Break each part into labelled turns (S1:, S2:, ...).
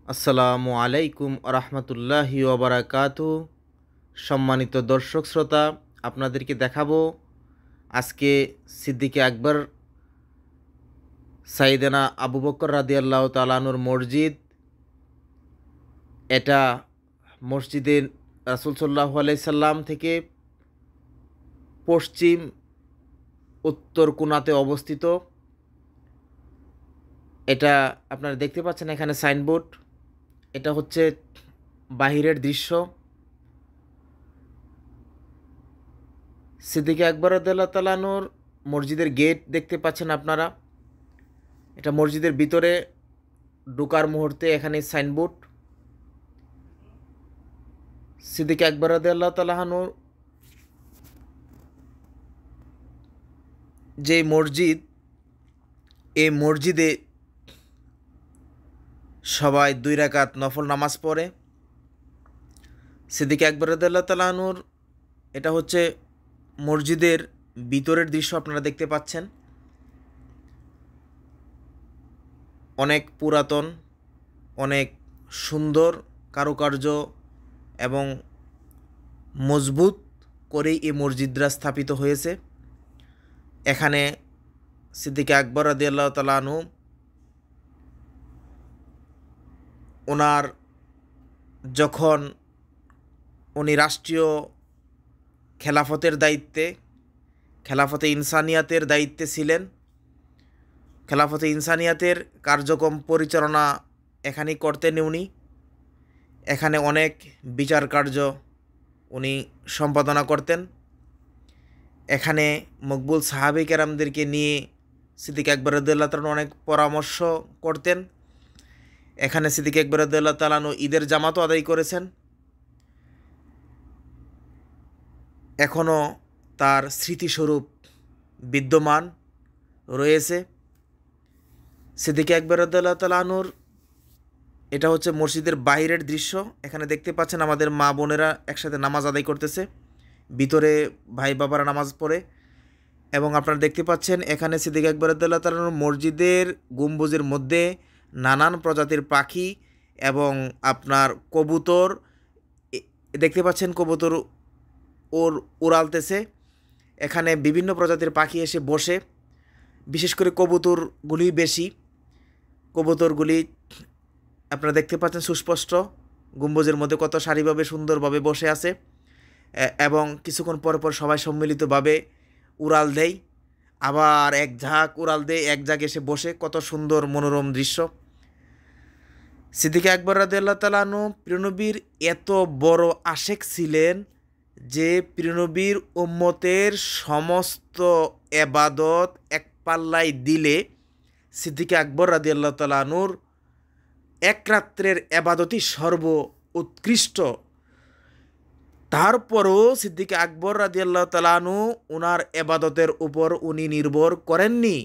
S1: আসসালামু আলাইকুম রহমতুল্লাহি ওবরাকাতু। সম্মানিত দর্শক শ্রোতা, আপনাদেরকে দেখাবো আজকে সিদ্দিকে আকবর সাইয়েদনা আবু বকর রাদিয়াল্লাহু তাআলা আনহুর মসজিদ। এটা মসজিদে রাসূল সাল্লাল্লাহু আলাইহি সাল্লাম থেকে পশ্চিম উত্তর কোণাতে অবস্থিত। এটা আপনারা দেখতে পাচ্ছেন এখানে সাইনবোর্ড। এটা হচ্ছে বাহিরের দৃশ্য। সিদ্দিকে আকবর রাদিয়াল্লাহু তাআলা আনহুর মসজিদের গেট দেখতে পাচ্ছেন আপনারা। এটা মসজিদের ভিতরে ঢোকার মুহূর্তে এখানে সাইনবোর্ড। সিদ্দিকে আকবর রাদিয়াল্লাহু তাআলা আনহুর যে মসজিদ, এই মসজিদে সবাই 2 রাকাত নফল নামাজ পড়ে। সিদ্দিকে আকবর রাদিয়াল্লাহু তাআলা আনহুর এটা হচ্ছে মসজিদের ভিতরের দৃশ্য আপনারা দেখতে পাচ্ছেন। অনেক পুরাতন, অনেক সুন্দর কারুকার্য এবং মজবুত করেই এই মসজিদরা স্থাপিত হয়েছে। এখানে সিদ্দিকে আকবর রাদিয়াল্লাহু তাআলা আনহু ওনার যখন উনি রাষ্ট্রীয় খেলাফতে ইনসানিয়াতের দায়িত্বে ছিলেন, খেলাফতে ইনসানিয়াতের কার্যক্রম পরিচালনা এখানেই করতেন উনি। এখানে অনেক বিচার কার্য উনি সম্পাদনা করতেন। এখানে মকবুল সাহাবে কেরামদেরকে নিয়ে সিদ্দিক আকবর রাদিয়াল্লাহু তাআলা অনেক পরামর্শ করতেন। এখানে সিদ্দিক আকবর রাদিয়াল্লাহু তাআলা ঈদের জামাতও আদায় করেছেন। এখনও তার স্মৃতিস্বরূপ বিদ্যমান রয়েছে। সিদ্দিক আকবর রাদিয়াল্লাহু তাআলা আনহুর এটা হচ্ছে মসজিদের বাইরের দৃশ্য। এখানে দেখতে পাচ্ছেন আমাদের মা বোনেরা একসাথে নামাজ আদায় করতেছে, ভিতরে ভাই বাবারা নামাজ পড়ে। এবং আপনারা দেখতে পাচ্ছেন এখানে সিদ্দিক আকবর রাদিয়াল্লাহু তাআলা আনহুর মসজিদের গম্বুজের মধ্যে নানান প্রজাতির পাখি এবং আপনার কবুতর দেখতে পাচ্ছেন। কবুতর উড়ালতেছে। এখানে বিভিন্ন প্রজাতির পাখি এসে বসে, বিশেষ করে কবুতরগুলি বেশি। কবুতরগুলি আপনারা দেখতে পাচ্ছেন সুস্পষ্ট, গম্বুজের মধ্যে কত সারিভাবে সুন্দরভাবে বসে আছে এবং কিছুক্ষণ পর পর সবাই সম্মিলিতভাবে উড়াল দেয়, আবার এক ঝাঁক উড়াল দেয়, এক ঝাঁক এসে বসে। কত সুন্দর মনোরম দৃশ্য। সিদ্দিক আকবর রাদিয়াল্লাহু তাআলা আনহু প্রিয়নবীর এত বড় আশেক ছিলেন যে প্রিয়নবীর উম্মতের সমস্ত এবাদত এক পাল্লায় দিলে সিদ্দিক আকবর রাদিয়াল্লাহু তাআলা আনহুর এক রাত্রের এবাদতই সর্ব উৎকৃষ্ট। তারপরও সিদ্দিক আকবর রাদিয়াল্লাহু তাআলা আনহু ওনার এবাদতের উপর উনি নির্ভর করেননি।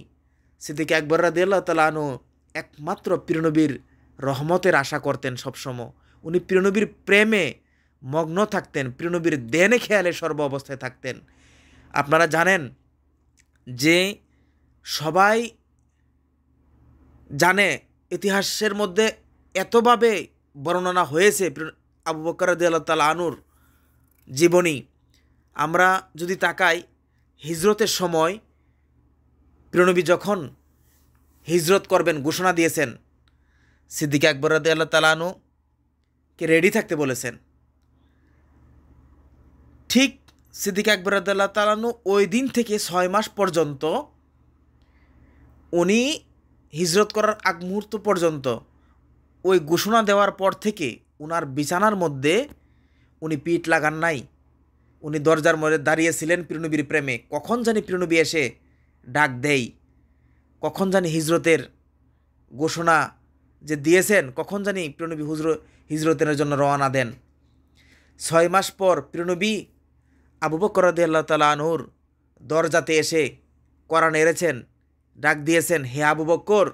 S1: সিদ্দিক আকবর রাদিয়াল্লাহু তাআলা আনহু একমাত্র প্রিয়নবীর রহমতের আশা করতেন সবসময়। উনি প্রিয়নবীর প্রেমে মগ্ন থাকতেন, প্রিয়নবীর দেনে খেয়ালে সর্ব অবস্থায় থাকতেন। আপনারা জানেন যে সবাই জানে ইতিহাসের মধ্যে এতভাবে বর্ণনা হয়েছে আবু বকর রাদিয়াল্লাহু তাআলা আনহুর জীবনী। আমরা যদি তাকাই, হিজরতের সময় প্রিয়নবী যখন হিজরত করবেন ঘোষণা দিয়েছেন, সিদ্দিক আকবর রাদিয়াল্লাহু তাআলা আনহুকে রেডি থাকতে বলেছেন। ঠিক সিদ্দিক আকবর রাদিয়াল্লাহু তাআলা আনহু ওই দিন থেকে 6 মাস পর্যন্ত উনি হিজরত করার আগ মুহূর্ত পর্যন্ত, ওই ঘোষণা দেওয়ার পর থেকে ওনার বিছানার মধ্যে উনি পিঠ লাগান নাই। উনি দরজার মধ্যে দাঁড়িয়েছিলেন প্রিয়নবীর প্রেমে। কখন জানি প্রিয়নবী এসে ডাক দেয়, কখন জানি হিজরতের ঘোষণা যে দিয়েছেন, কখন জানি প্রিয়নবী হিজরতের জন্য রওনা দেন। 6 মাস পর প্রিয়নবী আবু বকর রাদিয়াল্লাহু তাআলা আনহুর দরজাতে এসে কড়া নেড়েছেন, ডাক দিয়েছেন, হে আবু বকর।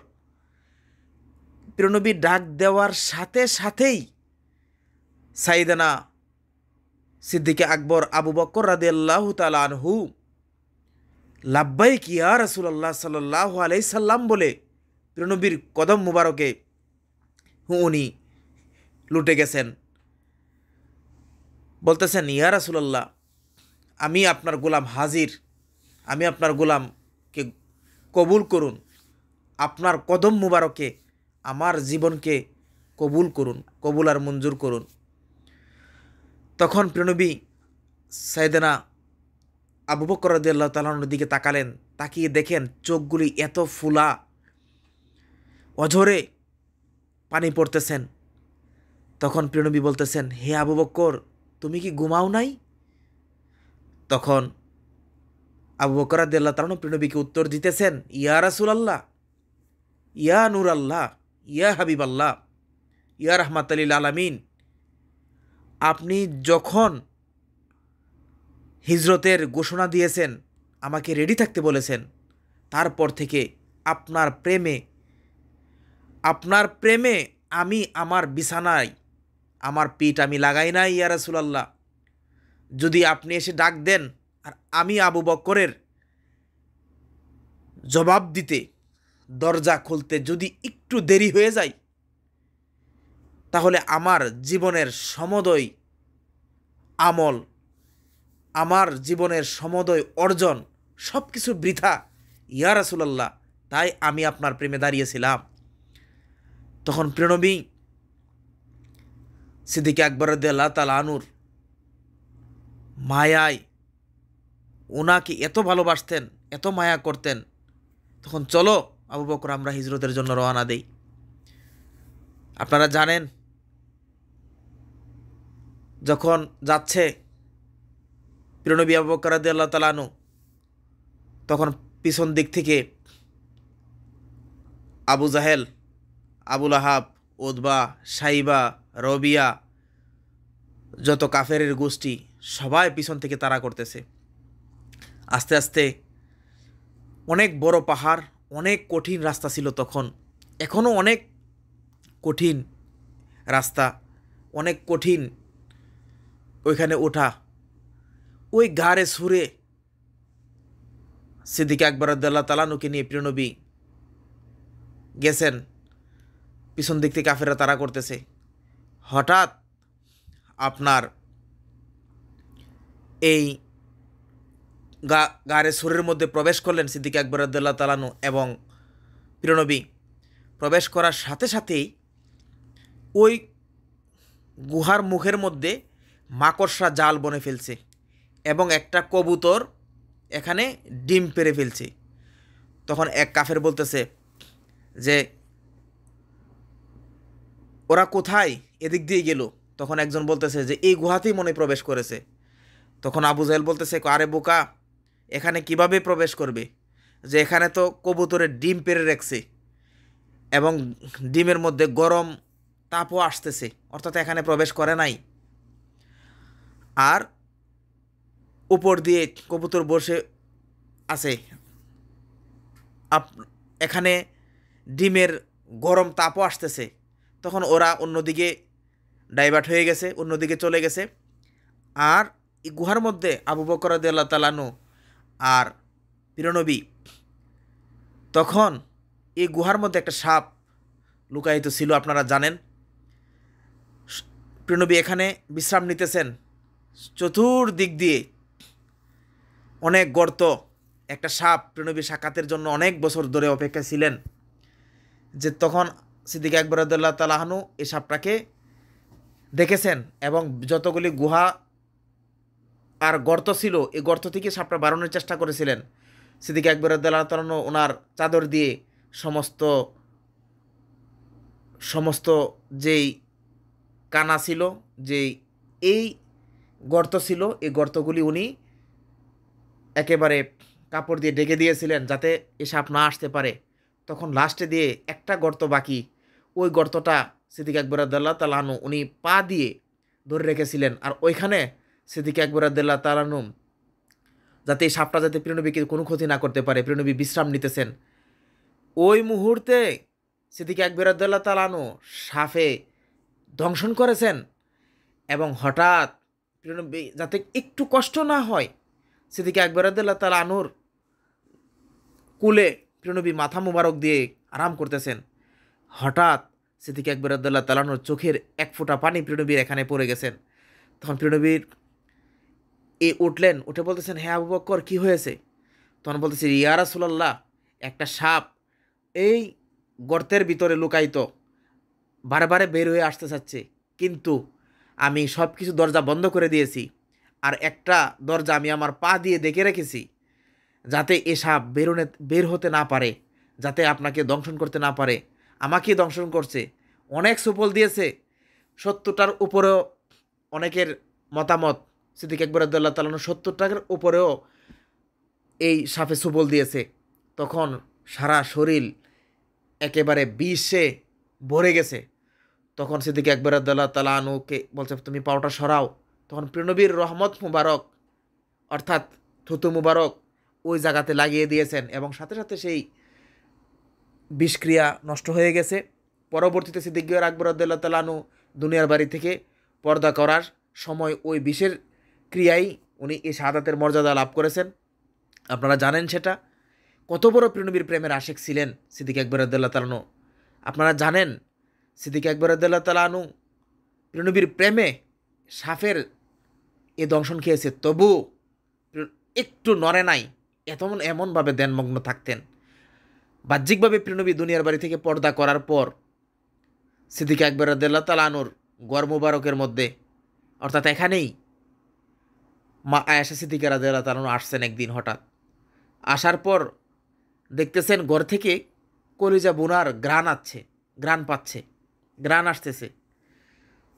S1: প্রিয়নবী ডাক দেওয়ার সাথে সাথেই সাইয়েদনা সিদ্দিকে আকবর আবু বকর রাদিয়াল্লাহু তাআলা আনহু লাব্বাইক ইয়া রাসূলুল্লাহ সাল্লাল্লাহু আলাইহি সাল্লাম বলে প্রিয়নবীর কদম মুবারকে উনি লুটে গেছেন। বলতেছেন, ইয়া রাসূলুল্লাহ, আমি আপনার গোলাম হাজির, আমি আপনার গোলামকে কবুল করুন, আপনার কদম মুবারকে আমার জীবনকে কবুল করুন, কবুল আর মঞ্জুর করুন। তখন প্রিয়নবী সাইয়েদনা আবু বকর রাদিয়াল্লাহু তাআলা আনহুর দিকে তাকালেন, তাকিয়ে দেখেন চোখগুলি এত ফুলা, অঝরে পানি পড়তেছেন। তখন প্রিয়নবী বলতেছেন, হে আবু বকর, তুমি কি ঘুমাও নাই? তখন আবু বকর রাদিয়াল্লাহু তাআলা আনহু প্রিয়নবীকে উত্তর দিতেছেন, ইয়া রাসূলুল্লাহ, ইয়া নূর আল্লাহ, ইয়া হাবিব আল্লাহ, ইয়া রাহমাতাল লিল আলামিন, আপনি যখন হিজরতের ঘোষণা দিয়েছেন, আমাকে রেডি থাকতে বলেছেন, তারপর থেকে আপনার প্রেমে আমি আমার বিছানায় আমার পিঠ আমি লাগাই নাই ইয়া রাসূলুল্লাহ। যদি আপনি এসে ডাক দেন আর আমি আবু বকরের জবাব দিতে, দরজা খুলতে যদি একটু দেরি হয়ে যায়, তাহলে আমার জীবনের সমদয় আমল, আমার জীবনের সমদয় অর্জন সব কিছু বৃথা ইয়া রাসূলুল্লাহ। তাই আমি আপনার প্রেমে দাঁড়িয়েছিলাম। তখন প্রিয়নবী সিদ্দিক আকবর রাদিয়াল্লাহু তাআলা আনহুর মায়ায়, ওনাকে এত ভালোবাসতেন, এত মায়া করতেন। তখন চলো আবু বকর, আমরা হিজরতের জন্য রওনা দেই। আপনারা জানেন, যখন যাচ্ছে প্রিয়নবী আবু বকর রাদিয়াল্লাহু তাআলা আনহু, তখন পিছন দিক থেকে আবু জাহেল, আবু লাহাব, উতবা, সাইবা, রবিয়া, যত কাফেরের গোষ্ঠী সবাই পিছন থেকে তাড়া করতেছে। আস্তে আস্তে অনেক বড় পাহাড়, অনেক কঠিন রাস্তা ছিল তখন, এখনও অনেক কঠিন রাস্তা, অনেক কঠিন ওইখানে ওঠা। ওই গাড়ে সুরে সিদ্দিক আকবর রাদিয়াল্লাহু তাআলা আনহুকে নিয়ে প্রিয়নবী গেছেন। পিছন দিক থেকে কাফেররা তাড়া করতেছে। হঠাৎ আপনার এই গাড়ে সুরের মধ্যে প্রবেশ করলেন সিদ্দিক আকবর রাদিয়াল্লাহু তাআলা আনহু, এবং প্রিয়নবী প্রবেশ করার সাথে সাথেই ওই গুহার মুখের মধ্যে মাকড়সা জাল বনে ফেলছে এবং একটা কবুতর এখানে ডিম পেড়ে ফেলছে। তখন এক কাফের বলতেছে যে, ওরা কোথায়, এদিক দিয়ে গেল? তখন একজন বলতেছে যে, এই গুহাতেই মনে প্রবেশ করেছে। তখন আবু জাহেল বলতেছে, আরে বোকা, এখানে কিভাবে প্রবেশ করবে? যে এখানে তো কবুতরের ডিম পেড়ে রাখছে এবং ডিমের মধ্যে গরম তাপও আসতেছে, অর্থাৎ এখানে প্রবেশ করে নাই। আর উপর দিয়ে কবুতর বসে আছে, এখানে ডিমের গরম তাপও আসতেছে। তখন ওরা অন্যদিকে ডাইভার্ট হয়ে গেছে, অন্যদিকে চলে গেছে। আর এই গুহার মধ্যে আবু বকর রাদিয়াল্লাহু তাআলা আনহু আর প্রিয়নবী, তখন এই গুহার মধ্যে একটা সাপ লুকায়িত ছিল, আপনারা জানেন। প্রিয়নবী এখানে বিশ্রাম নিতেছেন, চতুর্দিক দিয়ে অনেক গর্ত। একটা সাপ প্রিয়নবী সাক্ষাতের জন্য অনেক বছর ধরে অপেক্ষা ছিলেন। যে তখন সিদ্দিক আকবর রাদিয়াল্লাহু তাআলা আনহু এই সাপটাকে দেখেছেন এবং যতগুলি গুহা আর গর্ত ছিল, এই গর্ত থেকে সাপটা বাড়ানোর চেষ্টা করেছিলেন। সিদ্দিক আকবর রাদিয়াল্লাহু তাআলা আনহু ওনার চাদর দিয়ে সমস্ত যেই কানা ছিল, যেই এই গর্ত ছিল, এই গর্তগুলি উনি একেবারে কাপড় দিয়ে ঢেকে দিয়েছিলেন যাতে এ সাপ না আসতে পারে। তখন লাস্টে দিয়ে একটা গর্ত বাকি, ওই গর্তটা সিদ্দিক আকবর রাদিয়াল্লাহু তাআলা আনহু উনি পা দিয়ে ধরে রেখেছিলেন। আর ওইখানে সিদ্দিক আকবর রাদিয়াল্লাহু তাআলা আনহু যাতে এই সাপটা যাতে প্রিয়নবীকে কোনো ক্ষতি না করতে পারে, প্রিয়নবী বিশ্রাম নিতেছেন। ওই মুহূর্তে সিদ্দিক আকবর রাদিয়াল্লাহু তাআলা আনহু সাপে দংশন করেছেন এবং হঠাৎ প্রিয়নবী যাতে একটু কষ্ট না হয়, সিদ্দিক আকবর রাদিয়াল্লাহু তাআলা আনহুর কুলে প্রিয়নবী মাথা মুবারক দিয়ে আরাম করতেছেন। হঠাৎ সিদ্দিক আকবর রাদিয়াল্লাহু তাআলা আনহুর চোখের এক ফোঁটা পানি প্রিয়নবীর এখানে পড়ে গেছেন। তখন প্রিয়নবীর উঠলেন, উঠে বলতেছেন, হ্যাঁ আবু বকর কী হয়েছে? তখন বলতেছে, ইয়া রাসূলুল্লাহ, একটা সাপ এই গর্তের ভিতরে লুকায়িত, বারে বারে বের হয়ে আসতে চাচ্ছে, কিন্তু আমি সব কিছু দরজা বন্ধ করে দিয়েছি, আর একটা দরজা আমি আমার পা দিয়ে দেখে রেখেছি, যাতে এ সাপ বের হতে না পারে, যাতে আপনাকে দংশন করতে না পারে। আমাকে দংশন করছে, অনেক সুফল দিয়েছে। 70টার উপরেও অনেকের মতামত, সিদ্দিক আকবর রাদিয়াল্লাহু তাআলা 70টার উপরেও এই সাপে সুফল দিয়েছে। তখন সারা শরীর একেবারে বিষে ভরে গেছে। তখন সিদ্দিক আকবর রাদিয়াল্লাহু তাআলা আনহুকে বলছে, তুমি পাওটা সরাও। তখন প্রিয়নবীর রহমত মুবারক অর্থাৎ থুতু মুবারক ওই জায়গাতে লাগিয়ে দিয়েছেন এবং সাথে সাথে সেই বিষক্রিয়া নষ্ট হয়ে গেছে। পরবর্তীতে সিদ্দিক আকবর রাদিয়াল্লাহু তাআলা আনহু দুনিয়ার বাড়ি থেকে পর্দা করার সময় ওই বিষের ক্রিয়ায় উনি এই শাহাদাতের মর্যাদা লাভ করেছেন। আপনারা জানেন সেটা। কত বড় প্রিয়নবীর প্রেমের আশিক ছিলেন সিদ্দিক আকবর রাদিয়াল্লাহু তাআলা আনহু। আপনারা জানেন সিদ্দিক আকবর রাদিয়াল্লাহু তাআলা আনহু প্রিয়নবীর প্রেমে সাপের এ দংশন খেয়েছে, তবু একটু নড়ে নাই, এমনভাবে ধ্যানমগ্ন থাকতেন। বাহ্যিকভাবে প্রিয়নবী দুনিয়ার বাড়ি থেকে পর্দা করার পর সিদ্দিক আকবর রাদিয়াল্লাহু তাআলা আনহুর গড় মুবারকের মধ্যে, অর্থাৎ এখানেই মা আয়েশা সিদ্দিকা রাদিয়াল্লাহু তাআলা আনহু আসছেন একদিন হঠাৎ। আসার পর দেখতেছেন ঘর থেকে কলিজা বোনার ঘ্রাণ পাচ্ছে, ঘ্রাণ আসতেছে।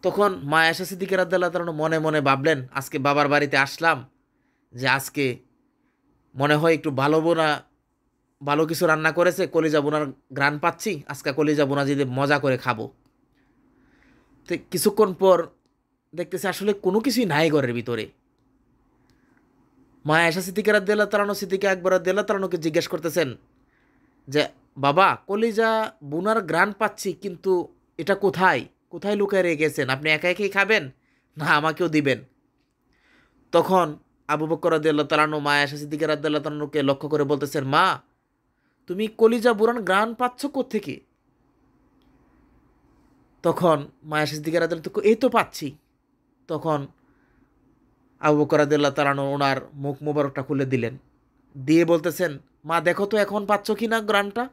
S1: তখন মা আয়েশা সিদ্দিকা রাদিয়াল্লাহু তাআলা আনহু মনে মনে ভাবলেন, আজকে বাবার বাড়িতে আসলাম, যে আজকে মনে হয় একটু ভালো কিছু রান্না করেছে, কলিজা বোনার ঘ্রাণ পাচ্ছি, আজকে কলিজা বোনা যদি মজা করে খাবো। তো কিছুক্ষণ পর দেখতেছে আসলে কোনো কিছুই নাই ঘরের ভিতরে। মা আয়েশা সিদ্দিকা রাদিয়াল্লাহু তাআলা আনহু সিদ্দিক আকবর রাদিয়াল্লাহু তাআলা আনহুকে জিজ্ঞেস করতেছেন যে, বাবা কলিজা বোনার ঘ্রাণ পাচ্ছি, কিন্তু এটা কোথায় লুকায় রেখেছেন? আপনি একা একাই খাবেন না আমাকেও দিবেন? তখন আবু বকর রাদিয়াল্লাহু তাআলা আনহু মা আয়েশা সিদ্দিকা রাদিয়াল্লাহু তাআলা আনহুকে লক্ষ্য করে বলতেছেন, মা তুমি কলিজা বোনার ঘ্রাণ পাচ্ছ কোত্থেকে? তখন মা আয়েশা সিদ্দিকা রাদিয়াল্লাহু তাআলা, এই তো পাচ্ছি। তখন আবু বকর রাদিয়াল্লাহু তাআলা আনহু ওনার মুখ মুবারকটা খুলে দিলেন, দিয়ে বলতেছেন, মা দেখো তো এখন পাচ্ছ কি না ঘ্রাণটা?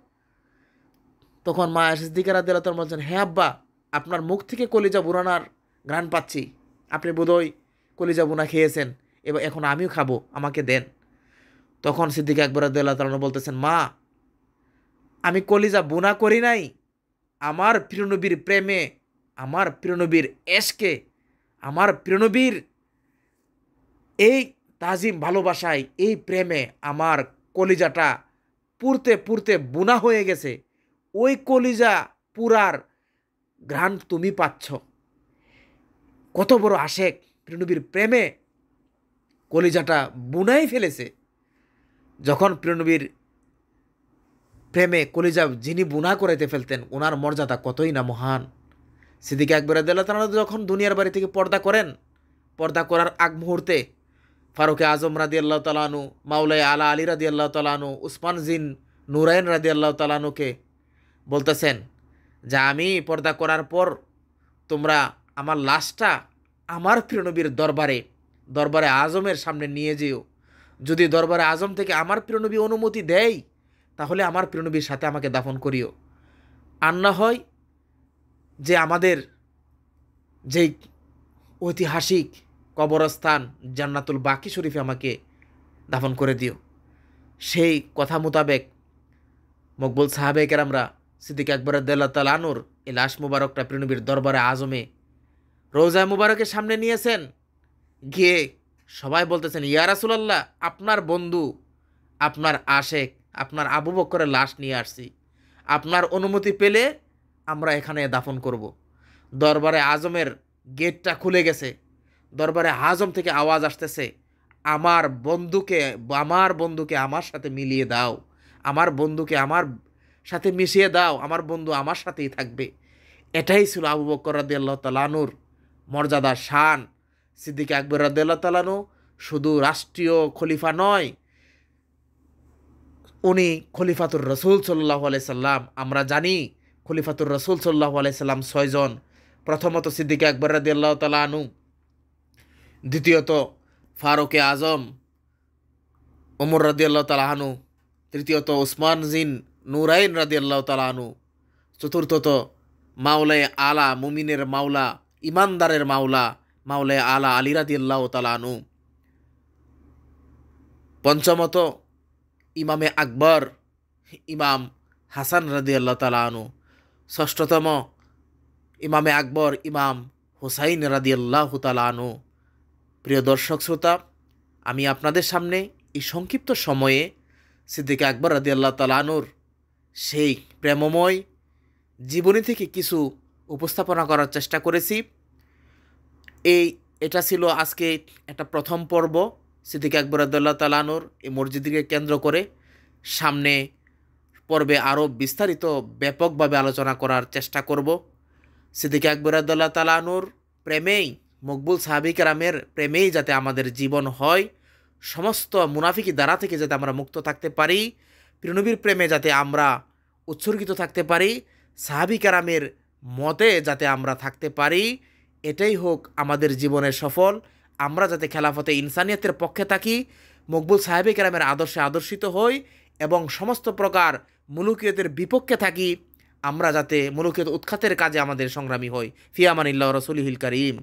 S1: তখন মা আয়েশা সিদ্দিকা রাদিয়াল্লাহু তাআলা বলছেন, হ্যাঁ আব্বা, আপনার মুখ থেকে কলিজা বুনানার ঘ্রাণ পাচ্ছি, আপনি বোধহয় কলিজা বুনা খেয়েছেন, এখন আমিও খাবো, আমাকে দেন। তখন সিদ্দিক আকবর রাদিয়াল্লাহু তাআলা বলতেছেন, মা আমি কলিজা বুনা করি নাই, আমার প্রিয়নবীর প্রেমে, আমার প্রিয়নবীর এশকে, আমার প্রিয়নবীর এই তাজিম ভালোবাসায়, এই প্রেমে আমার কলিজাটা পুড়তে পুড়তে বুনা হয়ে গেছে। ওই কলিজা পুরার ঘ্রাণ তুমি পাচ্ছ। কত বড় আশেক, প্রিয়নবীর প্রেমে কলিজাটা বুনাই ফেলেছে। যখন প্রিয়নবীর প্রেমে কলিজা যিনি বুনা করাইতে ফেলতেন, ওনার মর্যাদা কতই না মহান। সিদ্দিক আকবর রাদিয়াল্লাহু তাআলা যখন দুনিয়ার বাড়ি থেকে পর্দা করেন, পর্দা করার আগ মুহূর্তে ফারুকে আজম রাদিয়াল্লাহু তাআলা আনহু, মাওলায়ে আলা আলী রাদিয়াল্লাহু তাআলা আনহু, উসমান জিন নুরাইন রাদিয়াল্লাহু তাআলা আনহুকে বলতেছেন যে, আমি পর্দা করার পর তোমরা আমার লাশটা আমার প্রিয়নবীর দরবারে আজমের সামনে নিয়ে যেও। যদি দরবারে আজম থেকে আমার প্রিয়নবী অনুমতি দেয়, তাহলে আমার প্রিয়নবীর সাথে আমাকে দাফন করিও। আর না হয় যে আমাদের যেই ঐতিহাসিক কবরস্থান জান্নাতুল বাকি শরীফে আমাকে দাফন করে দিও। সেই কথা মোতাবেক মকবুল সাহাবে কেরামরা সিদ্দিক আকবর রাদিয়াল্লাহু তাআলা আনহুর এই লাশ মুবারকটা প্রিয়নবীর দরবারে আজমে রোজা মুবারকের সামনে নিয়েছেন। গিয়ে সবাই বলতেছেন, ইয়া রাসূলুল্লাহ, আপনার বন্ধু, আপনার আশেক, আপনার আবু বকরের লাশ নিয়ে আসছি, আপনার অনুমতি পেলে আমরা এখানে দাফন করব। দরবারে আজমের গেটটা খুলে গেছে। দরবারে আজম থেকে আওয়াজ আসতেছে, আমার বন্ধুকে আমার সাথে মিলিয়ে দাও, আমার বন্ধুকে আমার সাথে মিশিয়ে দাও, আমার বন্ধু আমার সাথেই থাকবে। এটাই ছিল আবু বকর রাদিয়াল্লাহু তাআলা আনহুর মর্যাদা, শান। সিদ্দিক আকবর রাদিয়াল্লাহু তাআলা আনহু শুধু রাষ্ট্রীয় খলিফা নয়, উনি খলিফাতুর রাসূল সাল্লাল্লাহু আলাইহি সাল্লাম। আমরা জানি খলিফাতুর রসুল সাল্লাল্লাহু আলাইহি সাল্লাম 6 জন। প্রথমত সিদ্দিক আকবর রাদিয়াল্লাহু তাআলা আনহু, দ্বিতীয়ত ফারুকে আজম ওমর রাদিয়াল্লাহু তাআলা আনহু, তৃতীয়ত ওসমান জিন নুরাইন রাদিয়াল্লাহু তাআলা আনহু, চতুর্থত মাওলায়ে আলা মুমিনের মাওলা, ইমানদারের মাওলা মাওলায়ে আলা আলী রাদিয়াল্লাহু তাআলা আনহু, পঞ্চমত ইমামে আকবর ইমাম হাসান রাদিয়াল্লাহু তাআলা আনহু, ষষ্ঠতম ইমামে আকবর ইমাম হুসাইন রাদিয়াল্লাহু তাআলা আনহু। প্রিয় দর্শক শ্রোতা, আমি আপনাদের সামনে এই সংক্ষিপ্ত সময়ে সিদ্দিক আকবর রাদিয়াল্লাহু তাআলা আনহুর সেই প্রেমময় জীবনী থেকে কিছু উপস্থাপনা করার চেষ্টা করেছি। এটা ছিল আজকে একটা প্রথম পর্ব সিদ্দিক আকবর রাদিয়াল্লাহু তাআলা আনহুর এই মসজিদকে কেন্দ্র করে। সামনে পর্বে আরও বিস্তারিত ব্যাপকভাবে আলোচনা করার চেষ্টা করব। সিদ্দিক আকবর রাদিয়াল্লাহু তাআলা আনহুর প্রেমেই, মকবুল সাহাবী কেরামের প্রেমেই যাতে আমাদের জীবন হয়, সমস্ত মুনাফিকি দ্বারা থেকে যাতে আমরা মুক্ত থাকতে পারি, প্রিয়নবীর প্রেমে যাতে আমরা উৎসর্গিত থাকতে পারি, সাহাবী কেরামের মতে যাতে আমরা থাকতে পারি, এটাই হোক আমাদের জীবনের সফল। আমরা যাতে খেলাফতে ইনসানিয়তের পক্ষে থাকি, মকবুল সাহাবী কেরামের আদর্শে আদর্শিত হই এবং সমস্ত প্রকার মুলুকিয়তের বিপক্ষে থাকি, আমরা যাতে মুলুকিয়ত উৎখাতের কাজে আমাদের সংগ্রামী হই। ফি আমানিল্লাহ রাসূলিহিল কারীম।